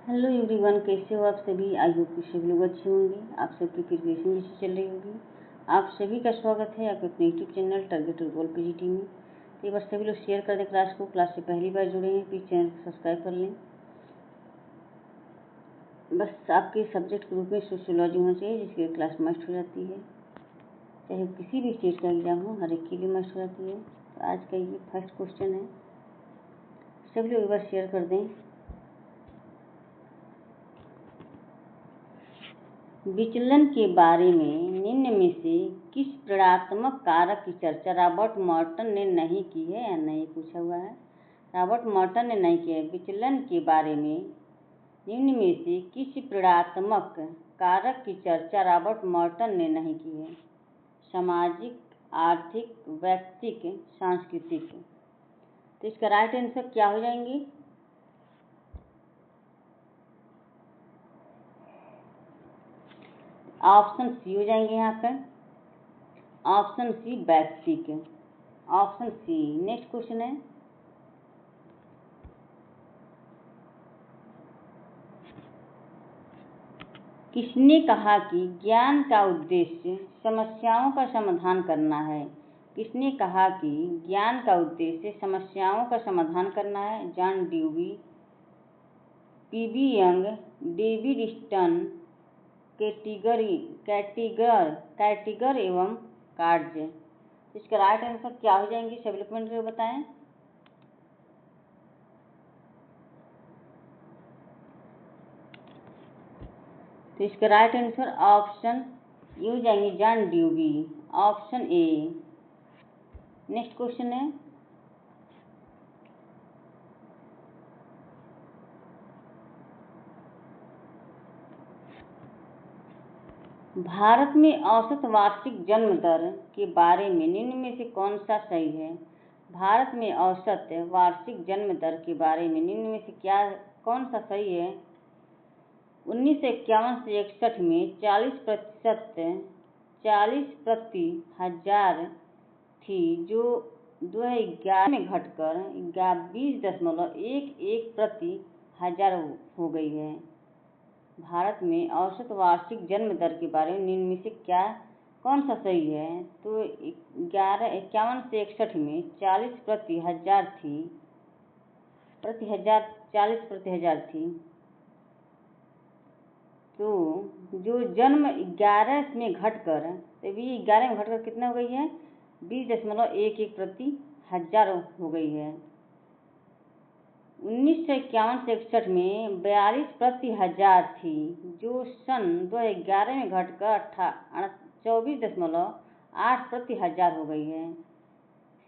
Hello everyone, कैसे हो आप सभी। आई होप कि सभी लोग अच्छे होंगे। आप सबकी प्रिपरेशन जैसी चल रही होगी। आप सभी का स्वागत है आपके अपने यूट्यूब चैनल टारगेट गोल पीजीटी में। तो एक बार सभी लोग शेयर कर दें क्लास को। क्लास से पहली बार जुड़े हैं प्लीज़ चैनल को सब्सक्राइब कर लें। बस आपके सब्जेक्ट ग्रुप में सोशियोलॉजी होना चाहिए जिसकी क्लास मस्ट हो जाती है। चाहे किसी भी स्टेट का एग्जाम हो, हर एक के लिए मस्ट हो जाती है। तो आज का ये फर्स्ट क्वेश्चन है, सभी लोग एक बार शेयर कर दें। विचलन के बारे में निम्न में से किस प्रेरणात्मक कारक की चर्चा रॉबर्ट मॉर्टन ने नहीं की है या नहीं पूछा हुआ है। रॉबर्ट मॉर्टन ने नहीं किया है। विचलन के बारे में निम्न में से किस प्रेरणात्मक कारक की चर्चा रॉबर्ट मॉर्टन ने नहीं की है। सामाजिक, आर्थिक, व्यक्तिक, सांस्कृतिक। तो इसका राइट आंसर क्या हो जाएंगे। ऑप्शन सी हो जाएंगे यहाँ पर। ऑप्शन सी व्यक्तिक। Option C. नेक्स्ट क्वेश्चन है, किसने कहा कि ज्ञान का उद्देश्य समस्याओं का समाधान करना है। किसने कहा कि ज्ञान का उद्देश्य समस्याओं का समाधान करना है। John Dewey, PB Young, David स्टन, कैटिगर एवं कार्ज। इसका राइट आंसर क्या हो जाएंगे सभी लोग कमेंट करके बताएं। तो इसका राइट आंसर ऑप्शन ये हो जाएंगे, John dewy. Option A. Next question है, भारत में औसत वार्षिक जन्म दर के बारे में निम्न में से कौन सा सही है। भारत में औसत वार्षिक जन्म दर के बारे में निम्न में से कौन सा सही है। 1951 से 61 में 40 प्रति हजार थी, जो 2011 में घटकर 20.11 प्रति हजार हो गई है। भारत में औसत वार्षिक जन्म दर के बारे में निम्न में से कौन सा सही है। तो 51 से 61 में 40 प्रति हजार थी, 40 प्रति हजार थी। तो जो जन्म 11 में घटकर, तभी 11 में घटकर कितना हो गई है, 20.11 प्रति हजार हो गई है। 1951 से 61 में 42 प्रति हजार थी, जो सन 2011 में घटकर 24.8 प्रति हजार हो गई है।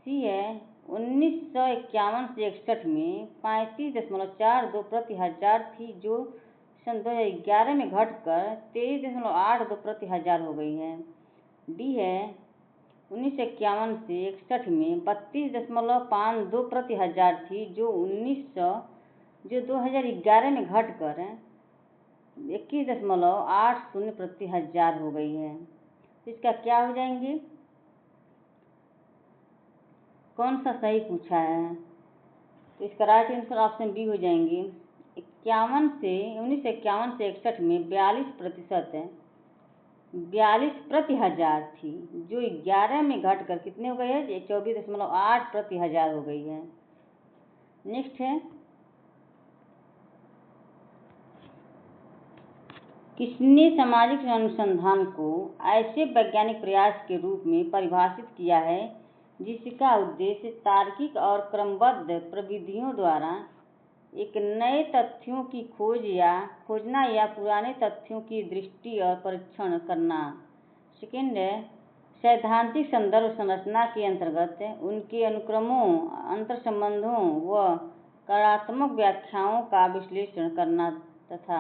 सी है 1951 से 61 में 35.42 प्रति हजार थी, जो सन 2011 में घटकर 23.82 प्रति हजार हो गई है। डी है 1951 से 61 में 32.52 प्रति हजार थी, जो 2011 में घटकर 21.80 प्रति हजार हो गई है। इसका क्या हो जाएंगे, कौन सा सही पूछा है। तो इसका राइट आंसर ऑप्शन बी हो जाएंगे। 1951 से 61 में 42 प्रति हजार थी, जो 11 में घटकर कितने हो गए हैं, 24.8 प्रति हजार हो गई है। नेक्स्ट है, किसने सामाजिक अनुसंधान को ऐसे वैज्ञानिक प्रयास के रूप में परिभाषित किया है जिसका उद्देश्य तार्किक और क्रमबद्ध प्रविधियों द्वारा एक नए तथ्यों की खोजना या पुराने तथ्यों की दृष्टि और परीक्षण करना। सेकेंड है, सैद्धांतिक संदर्भ संरचना के अंतर्गत उनके अनुक्रमों, अंतर्संबंधों व कार्यात्मक व्याख्याओं का विश्लेषण करना। तथा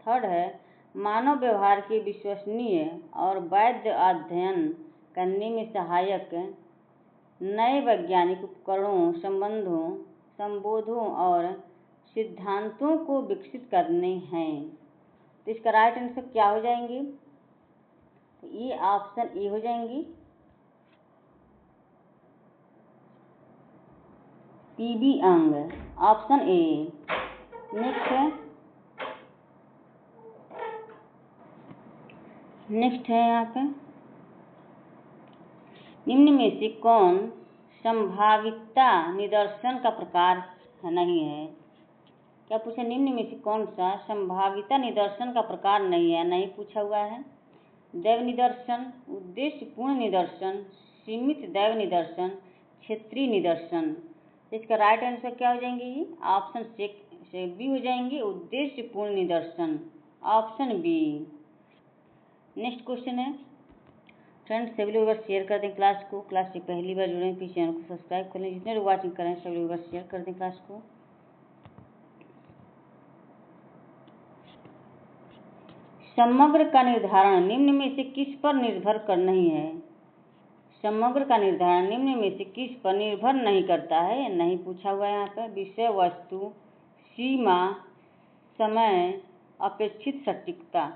थर्ड है, मानव व्यवहार के विश्वसनीय और वैध अध्ययन करने में सहायक नए वैज्ञानिक उपकरणों, संबंधों और सिद्धांतों को विकसित करने हैं। तो इसका राइट आंसर क्या हो जाएंगे, तो ये ऑप्शन ए हो जाएंगी, P B Young. Option A. Next है, नेक्स्ट है यहाँ पे, निम्न में से कौन संभावितता निदर्शन का प्रकार नहीं है? क्या पूछा? निम्न में से कौन सा संभावितता निदर्शन का प्रकार नहीं है? नहीं पूछा हुआ है। दैव निदर्शन, उद्देश्यपूर्ण निदर्शन, सीमित दैव निदर्शन, क्षेत्रीय निदर्शन। इसका राइट आंसर क्या हो जाएंगे? ऑप्शन से बी हो जाएंगे, उद्देश्यपूर्ण निदर्शन, ऑप्शन बी। नेक्स्ट क्वेश्चन है, फ्रेंड्स सभी लोग शेयर कर दें क्लास को। क्लास से पहली बार जुड़े हैं, चैनल को सब्सक्राइब कर लें। जितने लोग वॉचिंग करें सभी लोग शेयर कर दें क्लास को। समग्र का निर्धारण निम्न में से किस पर निर्भर कर नहीं है? समग्र का निर्धारण निम्न में से किस पर निर्भर नहीं करता है? नहीं पूछा हुआ है यहाँ पर। विषय वस्तु, सीमा, समय, अपेक्षित सटीकता।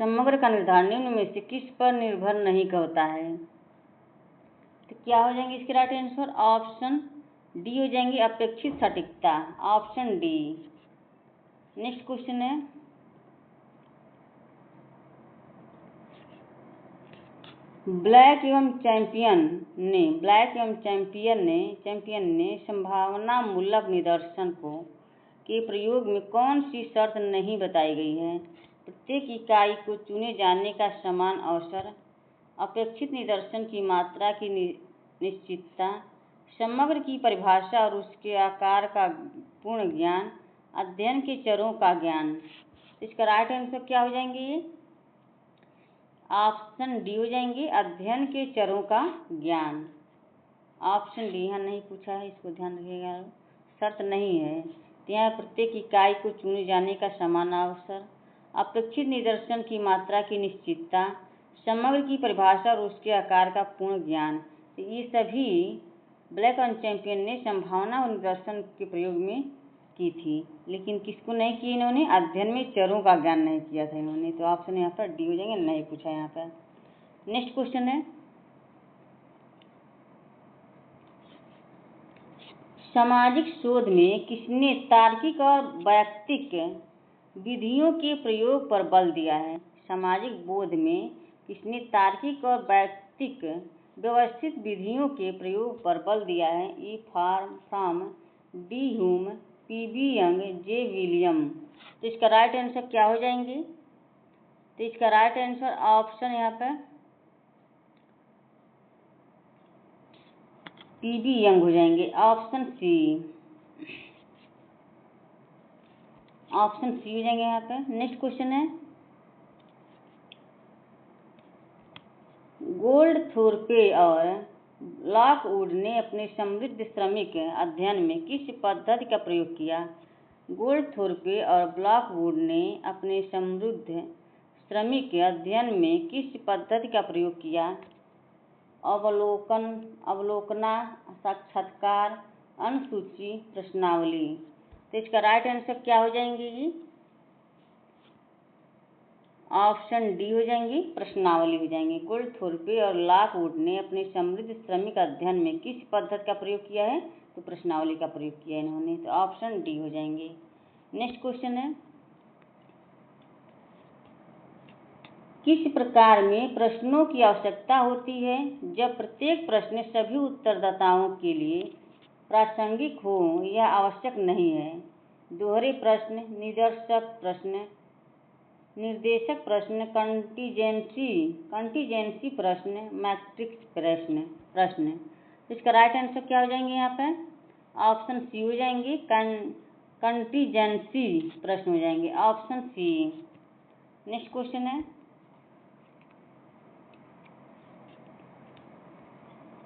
समग्र का निर्धारण निम्न में से किस पर निर्भर नहीं करता है? तो क्या हो जाएंगे इसके राइट आंसर? ऑप्शन डी हो जाएंगे, अपेक्षित सटीकता, ऑप्शन डी। नेक्स्ट क्वेश्चन है, ब्लैक एवं चैंपियन ने संभावनामूलक निदर्शन के प्रयोग में कौन सी शर्त नहीं बताई गई है? प्रत्येक इकाई को चुने जाने का समान अवसर, अपेक्षित निदर्शन की मात्रा की निश्चितता, समग्र की परिभाषा और उसके आकार का पूर्ण ज्ञान, अध्ययन के चरों का ज्ञान। इसका राइट आंसर क्या हो जाएंगे? ऑप्शन डी हो जाएंगे, अध्ययन के चरों का ज्ञान, ऑप्शन डी। यहाँ नहीं पूछा है, इसको ध्यान रखिएगा, शर्त नहीं है। तो यहाँ प्रत्येक इकाई को चुने जाने का समान अवसर, अपेक्षित निदर्शन की मात्रा की निश्चितता, समग्र की परिभाषा और उसके आकार का पूर्ण ज्ञान। तो ये सभी ब्लैक एंड चैंपियन ने संभावना और निदर्शन के प्रयोग में की थी, लेकिन किसको नहीं की इन्होंने? अध्ययन में चरों का ज्ञान नहीं किया था इन्होंने। तो ऑप्शन यहाँ पर डी हो जाएंगे, नहीं पूछा यहाँ पर। नेक्स्ट क्वेश्चन है, सामाजिक शोध में किसने तार्किक और वैयक्तिक विधियों के प्रयोग पर बल दिया है? सामाजिक बोध में किसने तार्किक और वैयक्तिक व्यवस्थित विधियों के प्रयोग पर बल दिया है? E Fromm, D Hume, P B. Young, J William. तो इसका राइट आंसर क्या हो जाएंगे? तो इसका राइट आंसर ऑप्शन यहाँ पर पी.बी. यंग हो जाएंगे, ऑप्शन सी, ऑप्शन सी हो जाएंगे यहाँ पे। नेक्स्ट क्वेश्चन है, गोल्डथोर्पे और लॉकवुड ने अपने समृद्ध श्रमिक अध्ययन में किस पद्धति का प्रयोग किया? गोल्डथोर्पे और लॉकवुड ने अपने समृद्ध श्रमिक अध्ययन में किस पद्धति का प्रयोग किया? अवलोकना, साक्षात्कार, अनुसूची, प्रश्नावली। तो इसका राइट आंसर क्या हो जाएंगे? ऑप्शन डी हो जाएंगी, प्रश्नावली हो जाएंगी। गोल्डथोर्पे और लॉकवुड ने अपने समृद्ध श्रमिक अध्ययन में किस पद्धति का प्रयोग किया है? तो प्रश्नावली का प्रयोग किया इन्होंने। तो ऑप्शन डी हो जाएंगे। नेक्स्ट क्वेश्चन है, किस प्रकार में प्रश्नों की आवश्यकता होती है जब प्रत्येक प्रश्न सभी उत्तरदाताओं के लिए प्रासंगिक हो यह आवश्यक नहीं है? दोहरे प्रश्न, निदर्शक प्रश्न, निर्देशक प्रश्न, कंटीजेंसी प्रश्न, मैट्रिक्स प्रश्न। इसका राइट आंसर क्या हो जाएंगे यहाँ पर? ऑप्शन सी हो जाएंगे, कंटीजेंसी प्रश्न हो जाएंगे, ऑप्शन सी। नेक्स्ट क्वेश्चन है,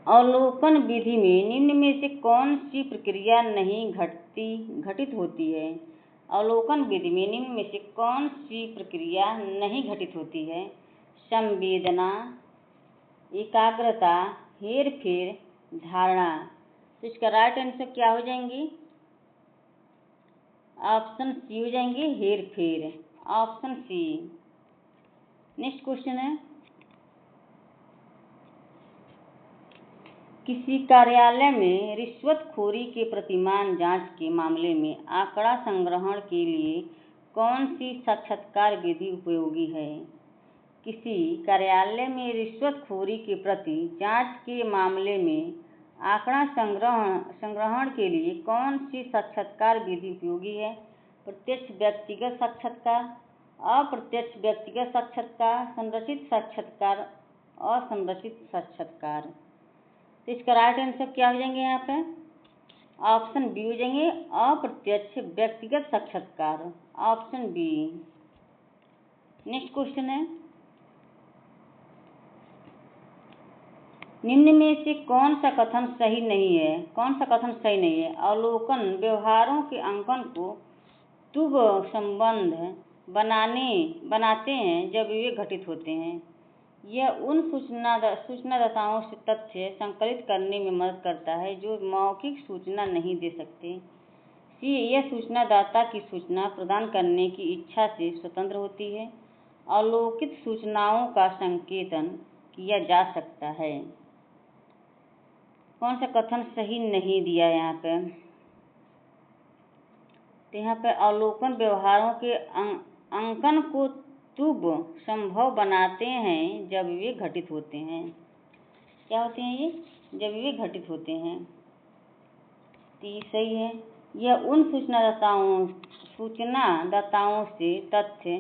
अवलोकन विधि में निम्न में से कौन सी प्रक्रिया नहीं घटित होती है? अवलोकन विधि में निम्न में से कौन सी प्रक्रिया नहीं घटित होती है? संवेदना, एकाग्रता, हेरफेर, धारणा। तो इसका राइट आंसर क्या हो जाएंगे? ऑप्शन सी हो जाएंगे, हेरफेर, ऑप्शन सी। नेक्स्ट क्वेश्चन है, किसी कार्यालय में रिश्वतखोरी के प्रतिमान जांच के मामले में आंकड़ा संग्रहण के लिए कौन सी साक्षात्कार विधि उपयोगी है? किसी कार्यालय में रिश्वतखोरी के प्रति जांच के मामले में आंकड़ा संग्रहण के लिए कौन सी साक्षात्कार विधि उपयोगी है? प्रत्यक्ष व्यक्तिगत साक्षात्कार, अप्रत्यक्ष व्यक्तिगत साक्षात्कार, संरचित साक्षात्कार, असंरचित साक्षात्कार। तो इसका राइट आंसर क्या हो जाएंगे? यहाँ पे ऑप्शन बी हो जाएंगे, अप्रत्यक्ष व्यक्तिगत साक्षात्कार, ऑप्शन बी। नेक्स्ट क्वेश्चन है, निम्न में से कौन सा कथन सही नहीं है? कौन सा कथन सही नहीं है? अवलोकन व्यवहारों के अंकन को तुभ संबंध बनाते हैं जब वे घटित होते हैं। यह उन सूचनादाताओं से तथ्य संकलित करने में मदद करता है जो मौखिक सूचना नहीं दे सकते। सी, यह सूचनादाता की सूचना प्रदान करने की इच्छा से स्वतंत्र होती है। अवलोकित सूचनाओं का संकेतन किया जा सकता है। कौन सा कथन सही नहीं दिया यहाँ पे? तो यहाँ पे अवलोकन व्यवहारों के अंकन को तुभ संभव बनाते हैं जब वे घटित होते हैं। क्या होते हैं ये? जब वे घटित होते हैं। तो ये सही है। यह उन सूचनादाताओं से तथ्य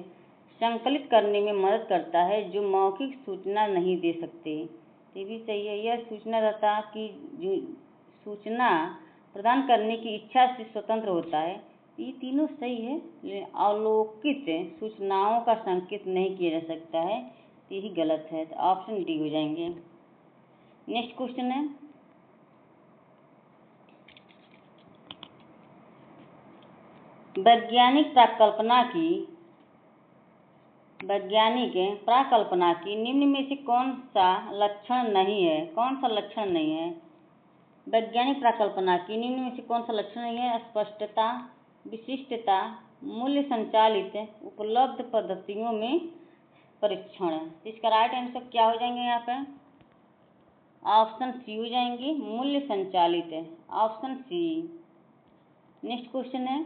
संकलित करने में मदद करता है जो मौखिक सूचना नहीं दे सकते। ये भी सही है। यह सूचनादाता की सूचना प्रदान करने की इच्छा से स्वतंत्र होता है। ये तीनों सही है। अवलोकित सूचनाओं का संकेत नहीं किया जा सकता है, तो यही गलत है। तो ऑप्शन डी हो जाएंगे। नेक्स्ट क्वेश्चन है, वैज्ञानिक प्राकल्पना की निम्न में से कौन सा लक्षण नहीं है? कौन सा लक्षण नहीं है? वैज्ञानिक प्राकल्पना की निम्न में से कौन सा लक्षण नहीं है? स्पष्टता, विशिष्टता, मूल्य संचालित उपलब्ध पद्धतियों में परीक्षण। इसका राइट आंसर क्या हो जाएंगे? यहाँ पे ऑप्शन सी हो जाएंगे, मूल्य संचालित, ऑप्शन सी। नेक्स्ट क्वेश्चन है,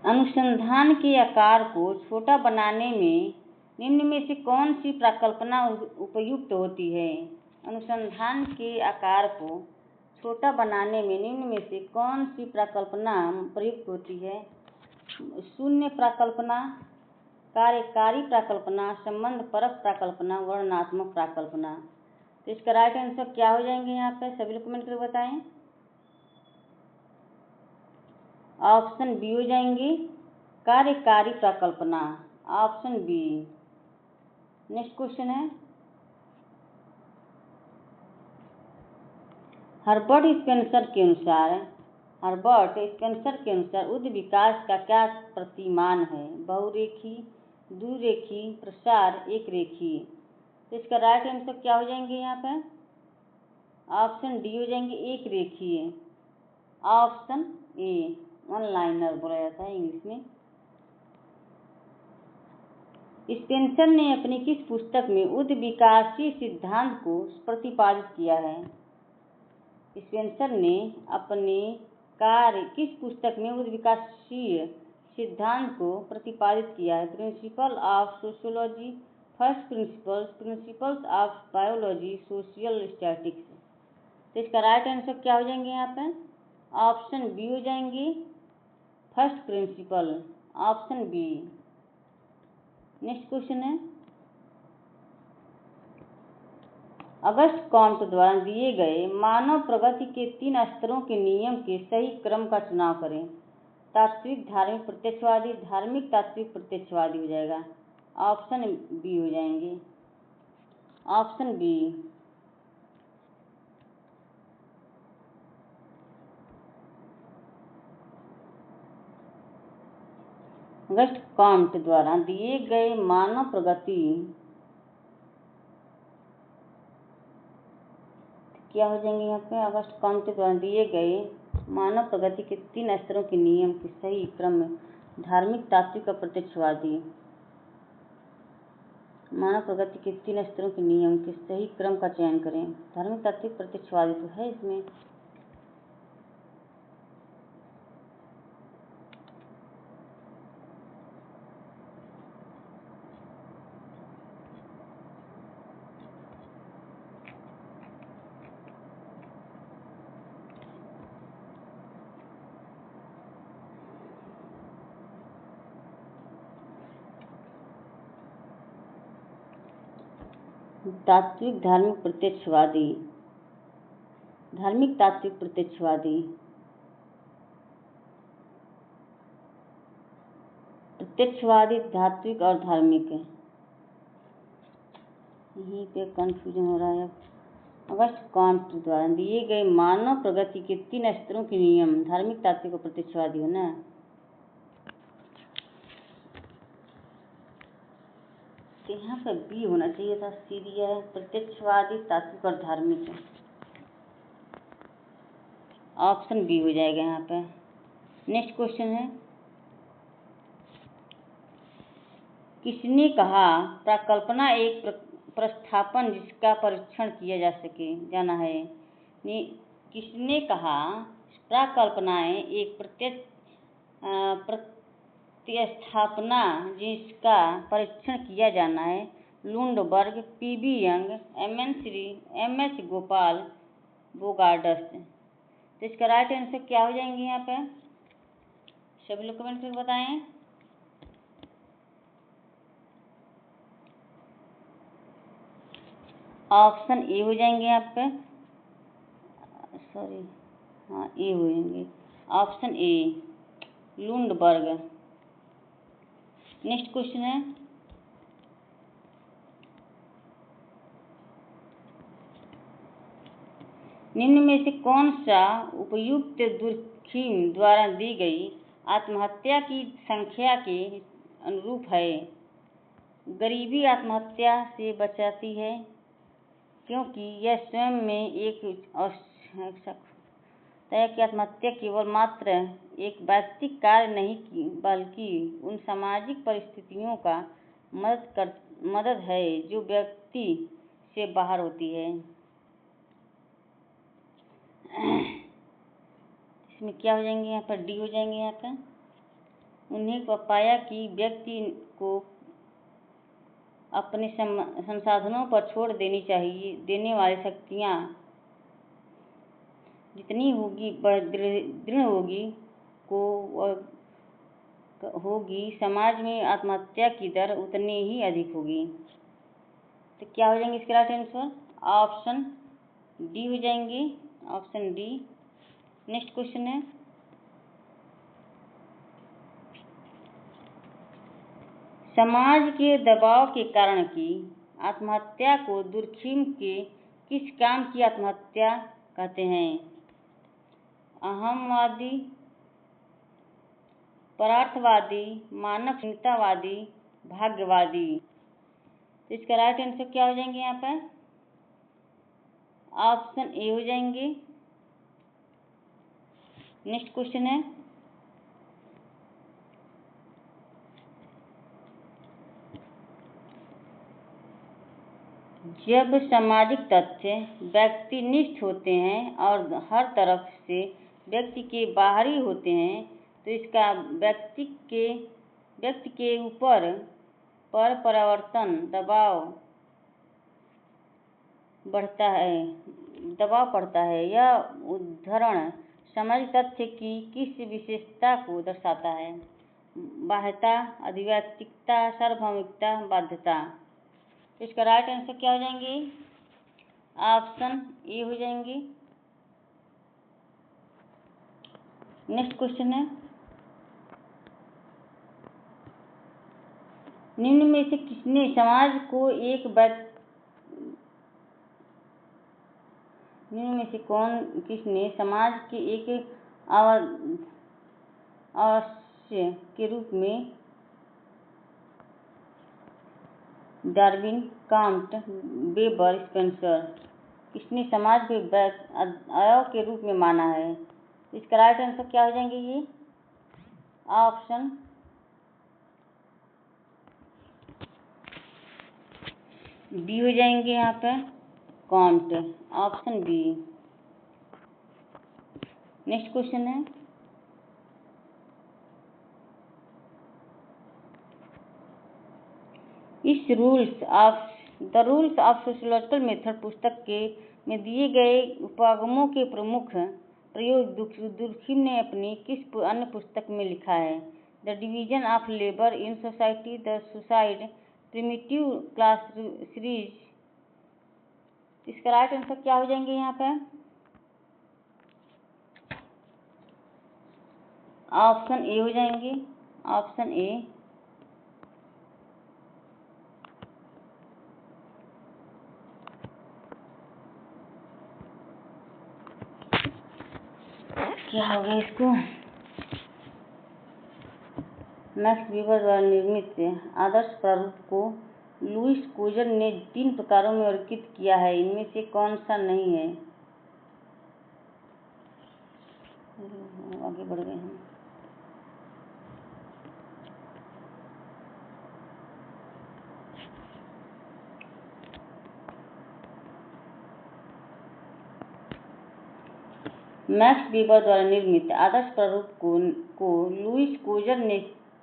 अनुसंधान के आकार को छोटा बनाने में निम्न में से कौन सी प्राकल्पना उपयुक्त होती है? अनुसंधान के आकार को छोटा बनाने में निम्न में से कौन सी प्राकल्पना प्रयुक्त होती है? शून्य प्राकल्पना, कार्यकारी प्राकल्पना, संबंधपरक प्राकल्पना, वर्णनात्मक प्राकल्पना। तो इसका राइट आंसर क्या हो जाएंगे? यहाँ पे सभी लोग कमेंट करके बताएं। ऑप्शन बी हो जाएंगी, कार्यकारी प्राकल्पना, ऑप्शन बी। नेक्स्ट क्वेश्चन है, हर्बर्ट स्पेंसर के अनुसार उद्ध विकास का क्या प्रतिमान है? बहुरेखी, द्विरेखी, प्रसार, एक रेखी। तो इसका राइट आंसर क्या हो जाएंगे? यहाँ पे ऑप्शन डी हो जाएंगे, एक रेखीय, ऑप्शन ए। वन लाइनर बोला जाता है इंग्लिश में। स्पेंसर ने अपनी किस पुस्तक में उद्ध विकासीय सिद्धांत को प्रतिपादित किया है? स्पेंसर ने अपने किस पुस्तक में उद्ध विकासीय सिद्धांत को प्रतिपादित किया है? Principle of sociology, first principles of biology, social statics. तो इसका राइट आंसर क्या हो जाएंगे? यहाँ पे ऑप्शन बी हो जाएंगी, first principle, option B. Next question है, अगस्त कॉम्टे द्वारा दिए गए मानव प्रगति के 3 स्तरों के नियम के सही क्रम का चुनाव करें। तात्विक, धार्मिक, प्रत्यक्षवादी, धार्मिक, तात्विक, प्रत्यक्षवादी हो जाएगा। ऑप्शन बी हो जाएंगे, ऑप्शन बी। अगस्त कॉम्टे द्वारा दिए गए मानव प्रगति क्या हो जाएंगे? यहाँ पे अगस्त कॉम्टे द्वारा दिए गए मानव प्रगति के 3 स्तरों के नियम के सही क्रम में धार्मिक, तात्विक और प्रत्यक्षवादी। मानव प्रगति के 3 स्तरों के नियम के सही क्रम का चयन करें। धार्मिक, तात्विक, प्रत्यक्षवादी तो है इसमें। तात्विक, धार्मिक, प्रत्यक्षवादी। धार्मिक, तात्विक, प्रत्यक्षवादी। प्रत्यक्षवादी, तात्विक और धार्मिक। यहीं पे कंफ्यूजन हो रहा है। अगस्त कांट द्वारा दिए गए मानव प्रगति के 3 स्तरों के नियम धार्मिक, तात्विक और प्रत्यक्षवादी हो ना। यहाँ पे बी होना चाहिए था, सी दिया है। प्रत्यक्षवादी, तात्विक और धार्मिक। ऑप्शन बी हो जाएगा यहाँ पे। नेक्स्ट क्वेश्चन है, किसने कहा प्रकल्पना एक प्रस्थापन जिसका परीक्षण किया जा सके जाना है। किसने कहा प्रकल्पनाएं एक प्रतिस्थापना जिसका परीक्षण किया जाना है। Lundberg, PB Young, MH Gopal, Bogardus. तो इसका राइट आंसर क्या हो जाएंगे यहाँ पे, सभी लोग कमेंट करके बताएं। ऑप्शन ए हो जाएंगे यहाँ पे, सॉरी हाँ ए हो जाएंगे, option A Lundberg. Next question है, निम्न में से कौन सा उपयुक्त दुर्खिम द्वारा दी गई आत्महत्या की संख्या के अनुरूप है। गरीबी आत्महत्या से बचाती है क्योंकि यह स्वयं में एक तय कि आत्महत्या केवल मात्र एक व्यक्तिगत कार्य नहीं बल्कि उन सामाजिक परिस्थितियों का मदद है जो व्यक्ति से बाहर होती है। इसमें क्या हो जाएंगे यहाँ पर, डी हो जाएंगे यहाँ पर। उन्हें पाया कि व्यक्ति को अपने संसाधनों पर छोड़ देनी चाहिए, देने वाली शक्तियाँ जितनी होगी दृढ़ होगी समाज में आत्महत्या की दर उतनी ही अधिक होगी। तो क्या हो जाएंगे इसके राइट आंसर, ऑप्शन डी हो जाएंगे, ऑप्शन डी। नेक्स्ट क्वेश्चन है, समाज के दबाव के कारण की आत्महत्या को दुर्खिम के किस काम की आत्महत्या कहते हैं। अहमवादी, परार्थवादी, मानव चिंतावादी, भाग्यवादी। तो इसका राइट आंसर क्या हो जाएंगे यहाँ पर, ऑप्शन ए हो जाएंगे। नेक्स्ट क्वेश्चन है, जब सामाजिक तथ्य व्यक्तिनिष्ठ होते हैं और हर तरफ से व्यक्ति के बाहरी होते हैं तो इसका व्यक्ति के ऊपर पर परिवर्तन दबाव पड़ता है। यह उदाहरण सामाजिक तथ्य की किस विशेषता को दर्शाता है। बाह्यता, अधिवैयक्तिकता, सार्वभौमिकता, बाध्यता। इसका राइट आंसर क्या हो जाएंगे, ऑप्शन ए हो जाएंगे। नेक्स्ट क्वेश्चन है, निम्न में से किसने समाज को एक किसने समाज के एक अवश्य के रूप में डार्विन, कांट, वेबर, स्पेंसर, किसने समाज को अवयव के रूप में माना है। इसका राइट आंसर क्या हो जाएंगे ये, ऑप्शन बी हो जाएंगे यहाँ पे Comte, option B. Next question है, the rules of sociological method पुस्तक में दिए गए उपागमों के प्रमुख प्रयोग दुर्खिम ने अपनी किस अन्य पुस्तक में लिखा है? The division of labour in society, the suicide, primitive class series. इसका राइट आंसर क्या हो जाएंगे यहाँ पे? ऑप्शन ए हो जाएंगे, ऑप्शन ए। क्या हो गया इसको? मैक्स वीबर द्वारा निर्मित आदर्श प्रारूप को लुईस कोजर ने 3 प्रकारों में वर्गीकृत किया है, इनमें से कौन सा नहीं है? आगे बढ़ गए हैं। मैक्स वीबर द्वारा निर्मित आदर्श प्रारूप को लुईस कोजर ने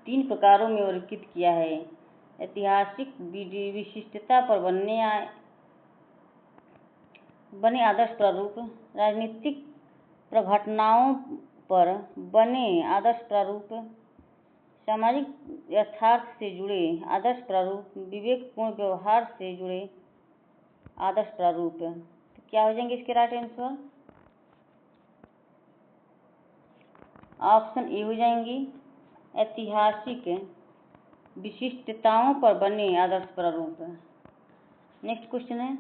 3 प्रकारों में वर्गीकृत किया है। ऐतिहासिक विशिष्टता पर बने आदर्श प्रारूप, राजनीतिक प्रघटनाओं पर बने आदर्श प्रारूप, सामाजिक यथार्थ से जुड़े आदर्श प्रारूप, विवेकपूर्ण व्यवहार से जुड़े आदर्श प्रारूप। तो क्या हो जाएंगे इसके राइट आंसर? ऑप्शन ए हो जाएंगी, ऐतिहासिक विशिष्टताओं पर बने आदर्श प्रारूप। नेक्स्ट क्वेश्चन है,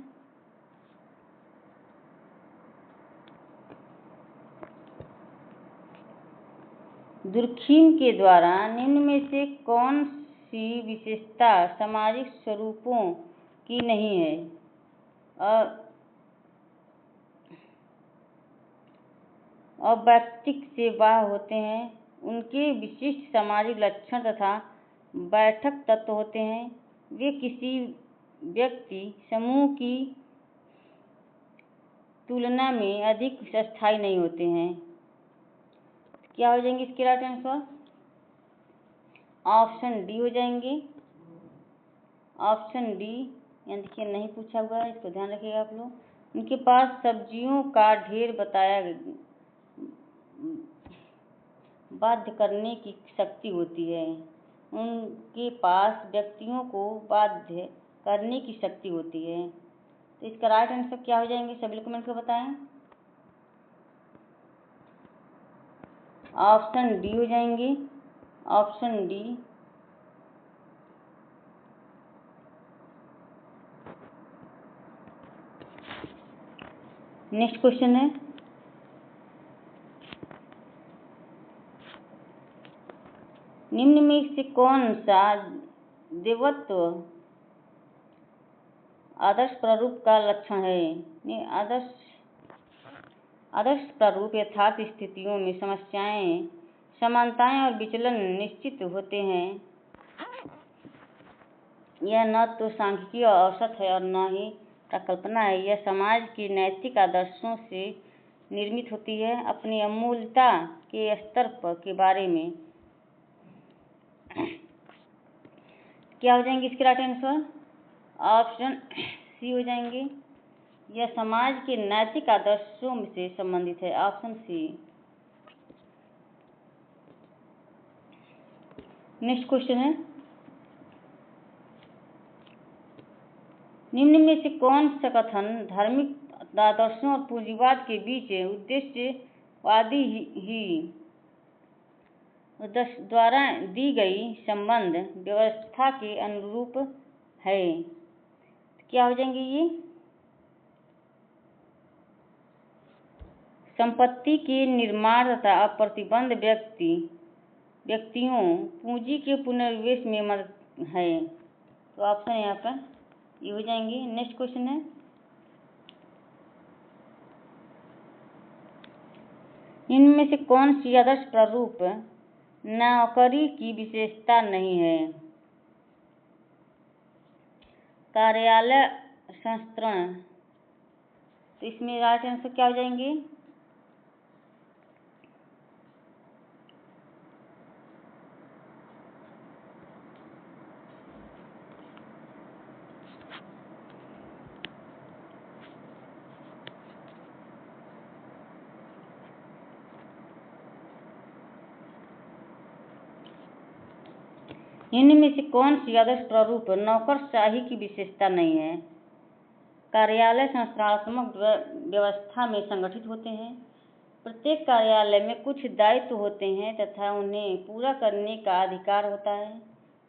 दुर्खिम के द्वारा निम्न में से कौन सी विशेषता सामाजिक स्वरूपों की नहीं है? अवैयक्तिक से बाह्य होते हैं, उनके विशिष्ट सामाजिक लक्षण तथा बैठक तत्व होते हैं, वे किसी व्यक्ति समूह की तुलना में अधिक स्थायी नहीं होते हैं। क्या हो जाएंगे इसके राइट आंसर? ऑप्शन डी हो जाएंगे, ऑप्शन डी। यहाँ देखिए नहीं पूछा हुआ है, इसको ध्यान रखिएगा आप लोग। उनके पास सब्जियों का ढेर बाध्य करने की शक्ति होती है, उनके पास व्यक्तियों को बाध्य करने की शक्ति होती है। तो इसका राइट आंसर क्या हो जाएंगे? सभी लोग कमेंट कर बताएं। ऑप्शन डी हो जाएंगे, ऑप्शन डी। नेक्स्ट क्वेश्चन है, निम्न में से कौन सा देवत्व आदर्श प्रारूप का लक्षण है? आदर्श प्रारूप यथार्थ स्थितियों में समस्याएं, समानताएं और विचलन निश्चित होते हैं। यह न तो सांख्यिकीय औसत है और न ही प्रकल्पना है। यह समाज के नैतिक आदर्शों से निर्मित होती है, अपनी अमूल्यता के स्तर के बारे में। क्या हो जाएंगे इसके राइट आंसर? ऑप्शन सी हो जाएंगे, यह समाज के नैतिक आदर्शों से संबंधित है, ऑप्शन सी। नेक्स्ट क्वेश्चन है, निम्न में से कौन सा कथन धार्मिक आदर्शों और पूंजीवाद के बीच उद्देश्यवादी ही द्वारा दी गई संबंध व्यवस्था के अनुरूप है? क्या हो जाएंगे ये? संपत्ति के निर्माण तथा अप्रतिबंध व्यक्तियों पूंजी के पुनर्निवेश में मदद है। तो ऑप्शन यहाँ पर ये हो जाएंगे। नेक्स्ट क्वेश्चन है, इनमें से कौन सी आदर्श प्रारूप नौकरी की विशेषता नहीं है? कार्यालय संस्करण, तो इसमें राइट आंसर क्या हो जाएंगे? इनमें से कौन सी आदर्श प्रारूप नौकरशाही की विशेषता नहीं है? कार्यालय संस्थानात्मक व्यवस्था में संगठित होते हैं। प्रत्येक कार्यालय में कुछ दायित्व होते हैं तथा उन्हें पूरा करने का अधिकार होता है।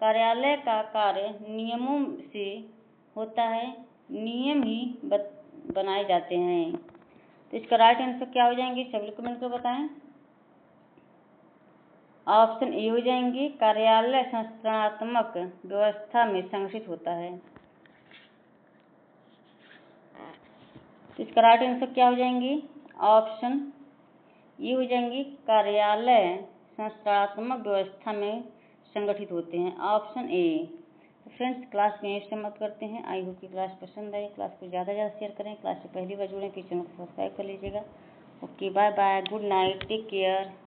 कार्यालय का कार्य नियमों से होता है, नियम ही बनाए जाते हैं। तो इसका राइट आंसर क्या हो जाएंगे? सभी कमेंट कर बताएं। ऑप्शन ए हो जाएंगे, कार्यालय संस्थानात्मक व्यवस्था में संगठित होता है। तो इसका राइट आंसर क्या हो जाएंगे? ऑप्शन ए हो जाएंगे, कार्यालय संस्थानात्मक व्यवस्था में संगठित होते हैं। Option A. तो फ्रेंड्स, क्लास में समाप्त करते हैं। आई होप कि क्लास पसंद आई। क्लास को ज़्यादा शेयर करें। क्लास से पहली बार जुड़ें तो चैनल को सब्सक्राइब कर लीजिएगा। Okay, bye bye, good night, take care.